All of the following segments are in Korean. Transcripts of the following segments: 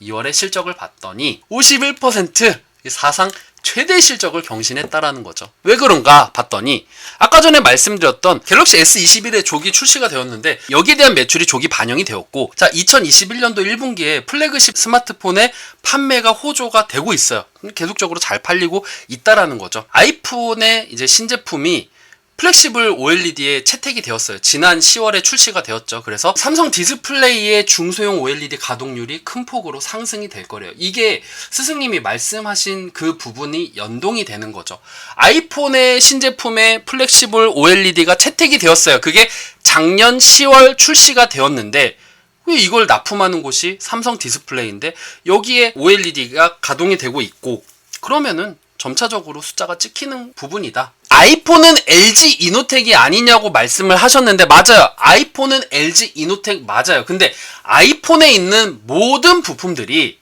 2월의 실적을 봤더니 51% 사상 최대 실적을 경신했다라는 거죠. 왜 그런가 봤더니 아까 전에 말씀드렸던 갤럭시 S21의 조기 출시가 되었는데 여기에 대한 매출이 조기 반영이 되었고, 자 2021년도 1분기에 플래그십 스마트폰의 판매가 호조가 되고 있어요. 계속적으로 잘 팔리고 있다라는 거죠. 아이폰의 이제 신제품이 플렉시블 OLED에 채택이 되었어요. 지난 10월에 출시가 되었죠. 그래서 삼성 디스플레이의 중소형 OLED 가동률이 큰 폭으로 상승이 될 거래요. 이게 스승님이 말씀하신 그 부분이 연동이 되는 거죠. 아이폰의 신제품에 플렉시블 OLED가 채택이 되었어요. 그게 작년 10월 출시가 되었는데 왜 이걸 납품하는 곳이 삼성 디스플레이인데 여기에 OLED가 가동이 되고 있고, 그러면은 점차적으로 숫자가 찍히는 부분이다. 아이폰은 LG 이노텍이 아니냐고 말씀을 하셨는데 맞아요. 아이폰은 LG 이노텍 맞아요. 근데 아이폰에 있는 모든 부품들이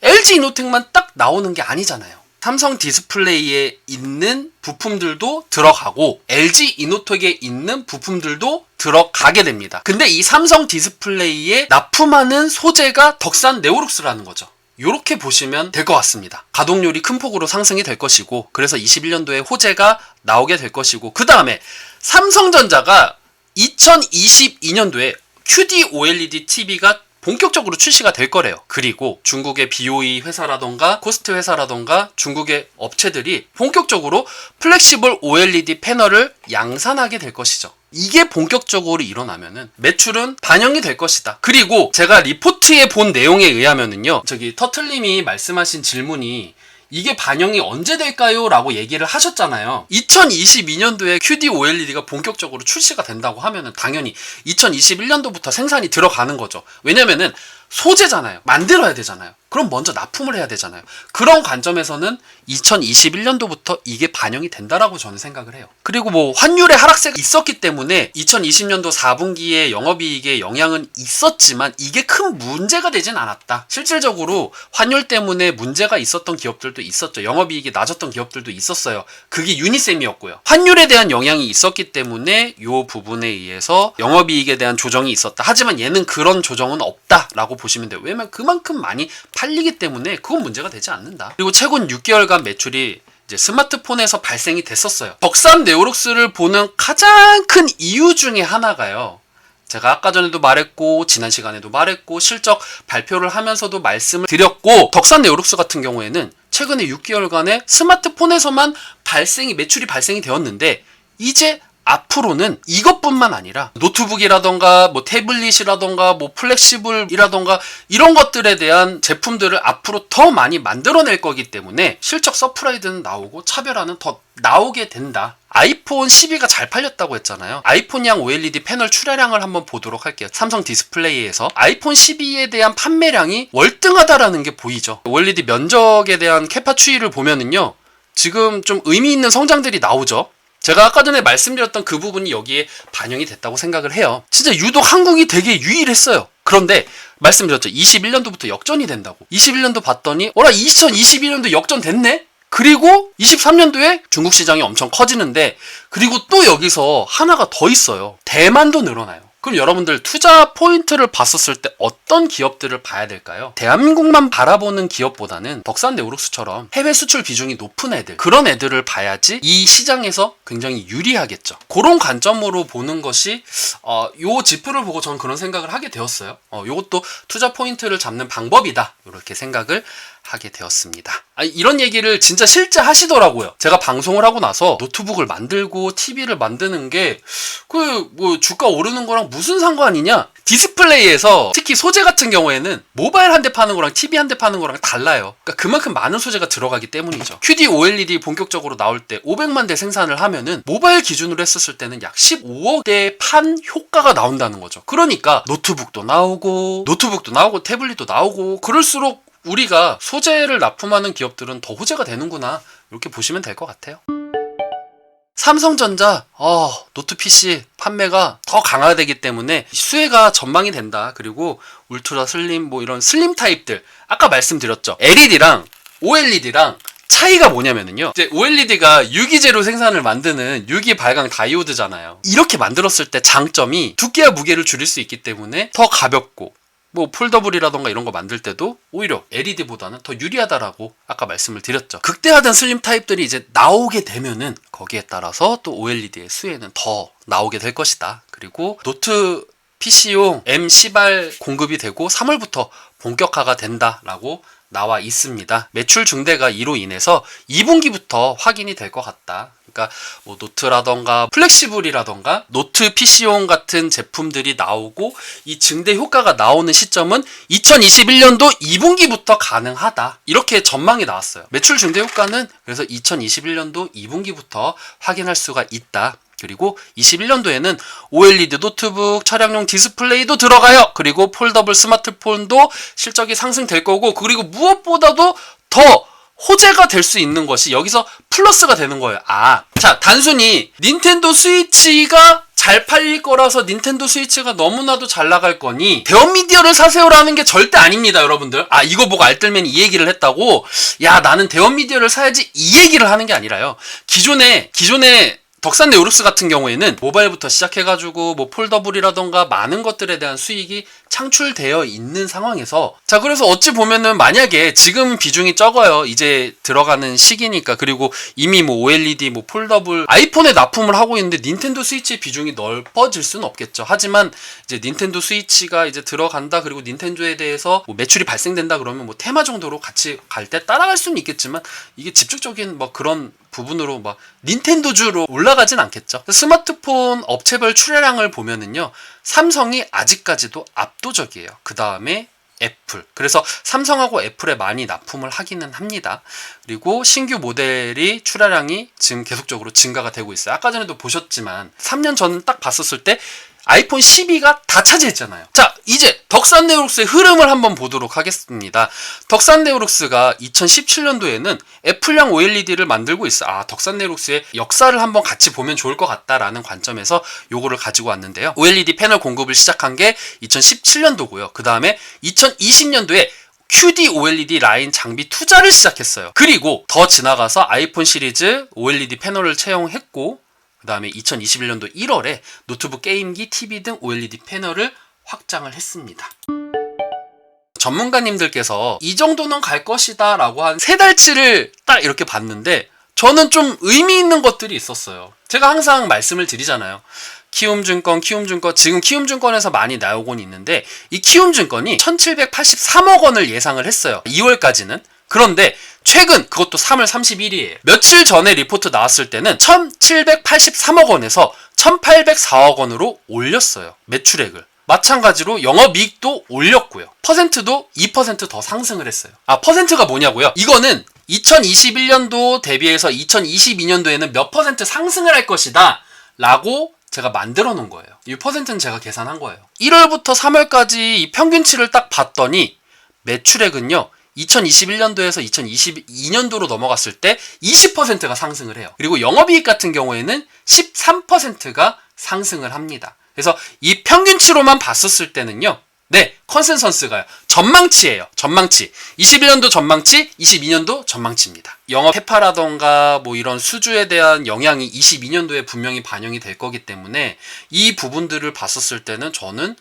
LG 이노텍만 딱 나오는 게 아니잖아요. 삼성 디스플레이에 있는 부품들도 들어가고 LG 이노텍에 있는 부품들도 들어가게 됩니다. 근데 이 삼성 디스플레이에 납품하는 소재가 덕산 네오룩스라는 거죠. 이렇게 보시면 될 것 같습니다. 가동률이 큰 폭으로 상승이 될 것이고, 그래서 21년도에 호재가 나오게 될 것이고, 그 다음에 삼성전자가 2022년도에 QD OLED TV가 본격적으로 출시가 될 거래요. 그리고 중국의 BOE 회사라던가 코스트 회사라던가 중국의 업체들이 본격적으로 플렉시블 OLED 패널을 양산하게 될 것이죠. 이게 본격적으로 일어나면은 매출은 반영이 될 것이다. 그리고 제가 리포트에 본 내용에 의하면은요, 저기 터틀님이 말씀하신 질문이 이게 반영이 언제 될까요? 라고 얘기를 하셨잖아요. 2022년도에 QD OLED가 본격적으로 출시가 된다고 하면은 당연히 2021년도부터 생산이 들어가는 거죠. 왜냐면은 소재잖아요. 만들어야 되잖아요. 그럼 먼저 납품을 해야 되잖아요. 그런 관점에서는 2021년도부터 이게 반영이 된다라고 저는 생각을 해요. 그리고 뭐 환율의 하락세가 있었기 때문에 2020년도 4분기에 영업이익에 영향은 있었지만 이게 큰 문제가 되진 않았다. 실질적으로 환율 때문에 문제가 있었던 기업들도 있었죠. 영업이익이 낮았던 기업들도 있었어요. 그게 유니셈이었고요. 환율에 대한 영향이 있었기 때문에 이 부분에 의해서 영업이익에 대한 조정이 있었다. 하지만 얘는 그런 조정은 없다라고 보시면 돼요. 왜냐면 그만큼 많이 팔리기 때문에 그건 문제가 되지 않는다. 그리고 최근 6개월간 매출이 이제 스마트폰에서 발생이 됐었어요. 덕산 네오룩스를 보는 가장 큰 이유 중에 하나가요, 제가 아까 전에도 말했고 지난 시간에도 말했고 실적 발표를 하면서도 말씀을 드렸고, 덕산 네오룩스 같은 경우에는 최근에 6개월간의 스마트폰에서만 매출이 발생이 되었는데 이제 앞으로는 이것뿐만 아니라 노트북이라던가 뭐 태블릿이라던가 뭐 플렉시블이라던가 이런 것들에 대한 제품들을 앞으로 더 많이 만들어낼 거기 때문에 실적 서프라이드는 나오고 차별화는 더 나오게 된다. 아이폰 12가 잘 팔렸다고 했잖아요. 아이폰양 OLED 패널 출하량을 한번 보도록 할게요. 삼성 디스플레이에서 아이폰 12에 대한 판매량이 월등하다라는 게 보이죠. OLED 면적에 대한 캐파 추이를 보면은요, 지금 좀 의미 있는 성장들이 나오죠. 제가 아까 전에 말씀드렸던 그 부분이 여기에 반영이 됐다고 생각을 해요. 진짜 유독 한국이 되게 유일했어요. 그런데 말씀드렸죠. 21년도부터 역전이 된다고. 21년도 봤더니 2022년도 역전됐네? 그리고 23년도에 중국 시장이 엄청 커지는데, 그리고 또 여기서 하나가 더 있어요. 대만도 늘어나요. 그럼 여러분들 투자 포인트를 봤었을 때 어떤 기업들을 봐야 될까요? 대한민국만 바라보는 기업보다는 덕산 네오룩스처럼 해외 수출 비중이 높은 애들, 그런 애들을 봐야지 이 시장에서 굉장히 유리하겠죠. 그런 관점으로 보는 것이 요 지표를 보고 저는 그런 생각을 하게 되었어요. 요것도 투자 포인트를 잡는 방법이다, 이렇게 생각을 하게 되었습니다. 이런 얘기를 진짜 실제 하시더라고요. 제가 방송을 하고 나서 노트북을 만들고 TV를 만드는 게 뭐 주가 오르는 거랑 무슨 상관이냐? 디스플레이에서 특히 소재 같은 경우에는 모바일 한 대 파는 거랑 TV 한 대 파는 거랑 달라요. 그러니까 그만큼 많은 소재가 들어가기 때문이죠. QD OLED 본격적으로 나올 때 500만 대 생산을 하면은 모바일 기준으로 했었을 때는 약 15억 대 판 효과가 나온다는 거죠. 그러니까 노트북도 나오고 태블릿도 나오고, 그럴수록 우리가 소재를 납품하는 기업들은 더 호재가 되는구나, 이렇게 보시면 될 것 같아요. 삼성전자 노트 PC 판매가 더 강화되기 때문에 수혜가 전망이 된다. 그리고 울트라 슬림 뭐 이런 슬림 타입들, 아까 말씀드렸죠. LED랑 OLED랑 차이가 뭐냐면요, 이제 OLED가 유기재로 생산을 만드는 유기 발광 다이오드잖아요. 이렇게 만들었을 때 장점이 두께와 무게를 줄일 수 있기 때문에 더 가볍고 뭐 폴더블이라던가 이런 거 만들 때도 오히려 LED보다는 더 유리하다라고 아까 말씀을 드렸죠. 극대화된 슬림 타입들이 이제 나오게 되면은 거기에 따라서 또 OLED의 수혜는 더 나오게 될 것이다. 그리고 노트 PC용 M10R 공급이 되고 3월부터 본격화가 된다라고 나와 있습니다. 매출 증대가 이로 인해서 2분기부터 확인이 될 것 같다. 그러니까 뭐 노트라던가 플렉시블이라던가 노트 PC용 같은 제품들이 나오고 이 증대 효과가 나오는 시점은 2021년도 2분기부터 가능하다. 이렇게 전망이 나왔어요. 매출 증대 효과는 그래서 2021년도 2분기부터 확인할 수가 있다. 그리고 21년도에는 OLED 노트북, 차량용 디스플레이도 들어가요. 그리고 폴더블 스마트폰도 실적이 상승될 거고, 그리고 무엇보다도 더 호재가 될 수 있는 것이 여기서 플러스가 되는 거예요. 자, 단순히 닌텐도 스위치가 잘 팔릴 거라서 닌텐도 스위치가 너무나도 잘 나갈 거니 대원미디어를 사세요라는 게 절대 아닙니다, 여러분들. 이거 보고 알뜰맨이 이 얘기를 했다고 야 나는 대원미디어를 사야지 이 얘기를 하는 게 아니라요. 기존에 덕산 네오룩스 같은 경우에는 모바일부터 시작해가지고 뭐 폴더블이라던가 많은 것들에 대한 수익이 창출되어 있는 상황에서, 자 그래서 어찌 보면은 만약에 지금 비중이 적어요. 이제 들어가는 시기니까. 그리고 이미 뭐 OLED 뭐 폴더블 아이폰에 납품을 하고 있는데 닌텐도 스위치의 비중이 넓어질 수는 없겠죠. 하지만 이제 닌텐도 스위치가 이제 들어간다, 그리고 닌텐도에 대해서 뭐 매출이 발생된다 그러면 뭐 테마 정도로 같이 갈 때 따라갈 수는 있겠지만 이게 집중적인 뭐 그런 부분으로 막 닌텐도주로 올라가진 않겠죠. 스마트폰 업체별 출하량을 보면은요, 삼성이 아직까지도 압도적이에요. 그 다음에 애플. 그래서 삼성하고 애플에 많이 납품을 하기는 합니다. 그리고 신규 모델이 출하량이 지금 계속적으로 증가가 되고 있어요. 아까 전에도 보셨지만 3년 전 딱 봤었을 때 아이폰 12가 다 차지했잖아요. 자, 이제 덕산네오룩스의 흐름을 한번 보도록 하겠습니다. 덕산네오룩스가 2017년도에는 애플형 OLED를 만들고 있어. 덕산네오룩스의 역사를 한번 같이 보면 좋을 것 같다라는 관점에서 요거를 가지고 왔는데요. OLED 패널 공급을 시작한 게 2017년도고요. 그 다음에 2020년도에 QD OLED 라인 장비 투자를 시작했어요. 그리고 더 지나가서 아이폰 시리즈 OLED 패널을 채용했고, 그 다음에 2021년도 1월에 노트북, 게임기, TV 등 OLED 패널을 확장을 했습니다. 전문가님들께서 이 정도는 갈 것이다 라고 한 3달치를 딱 이렇게 봤는데 저는 좀 의미 있는 것들이 있었어요. 제가 항상 말씀을 드리잖아요. 키움증권, 지금 키움증권에서 많이 나오곤 있는데 이 키움증권이 1783억 원을 예상을 했어요. 2월까지는. 그런데 최근, 그것도 3월 30일이에요. 며칠 전에 리포트 나왔을 때는 1783억 원에서 1804억 원으로 올렸어요. 매출액을. 마찬가지로 영업이익도 올렸고요. 퍼센트도 2% 더 상승을 했어요. 퍼센트가 뭐냐고요? 이거는 2021년도 대비해서 2022년도에는 몇 퍼센트 상승을 할 것이다 라고 제가 만들어 놓은 거예요. 이 퍼센트는 제가 계산한 거예요. 1월부터 3월까지 이 평균치를 딱 봤더니 매출액은요, 2021년도에서 2022년도로 넘어갔을 때 20%가 상승을 해요. 그리고 영업이익 같은 경우에는 13%가 상승을 합니다. 그래서 이 평균치로만 봤었을 때는요, 네, 컨센서스가요. 전망치예요. 전망치. 21년도 전망치, 22년도 전망치입니다. 영업 회파라던가 뭐 이런 수주에 대한 영향이 22년도에 분명히 반영이 될 거기 때문에 이 부분들을 봤었을 때는 저는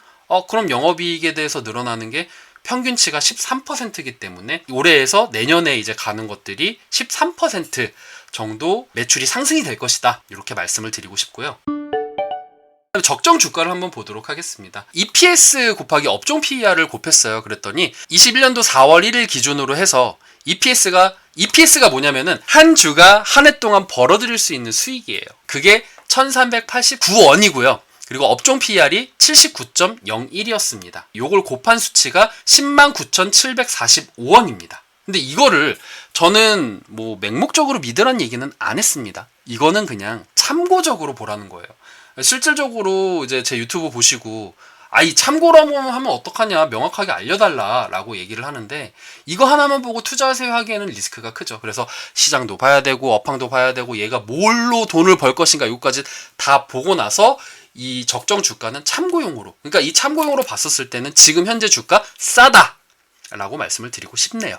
그럼 영업이익에 대해서 늘어나는 게 평균치가 13%이기 때문에 올해에서 내년에 이제 가는 것들이 13% 정도 매출이 상승이 될 것이다. 이렇게 말씀을 드리고 싶고요. 적정 주가를 한번 보도록 하겠습니다. EPS 곱하기 업종 PER을 곱했어요. 그랬더니 21년도 4월 1일 기준으로 해서 EPS가 뭐냐면은 한 주가 한 해 동안 벌어들일 수 있는 수익이에요. 그게 1389원이고요. 그리고 업종 PER이 79.01이었습니다. 요걸 곱한 수치가 109,745원입니다. 근데 이거를 저는 뭐 맹목적으로 믿으란 얘기는 안 했습니다. 이거는 그냥 참고적으로 보라는 거예요. 실질적으로 이제 제 유튜브 보시고 이 참고로 하면 어떡하냐, 명확하게 알려달라라고 얘기를 하는데 이거 하나만 보고 투자하세요 하기에는 리스크가 크죠. 그래서 시장도 봐야 되고 업황도 봐야 되고 얘가 뭘로 돈을 벌 것인가 이거까지 다 보고 나서 이 적정 주가는 참고용으로, 그러니까 이 참고용으로 봤었을 때는 지금 현재 주가 싸다 라고 말씀을 드리고 싶네요.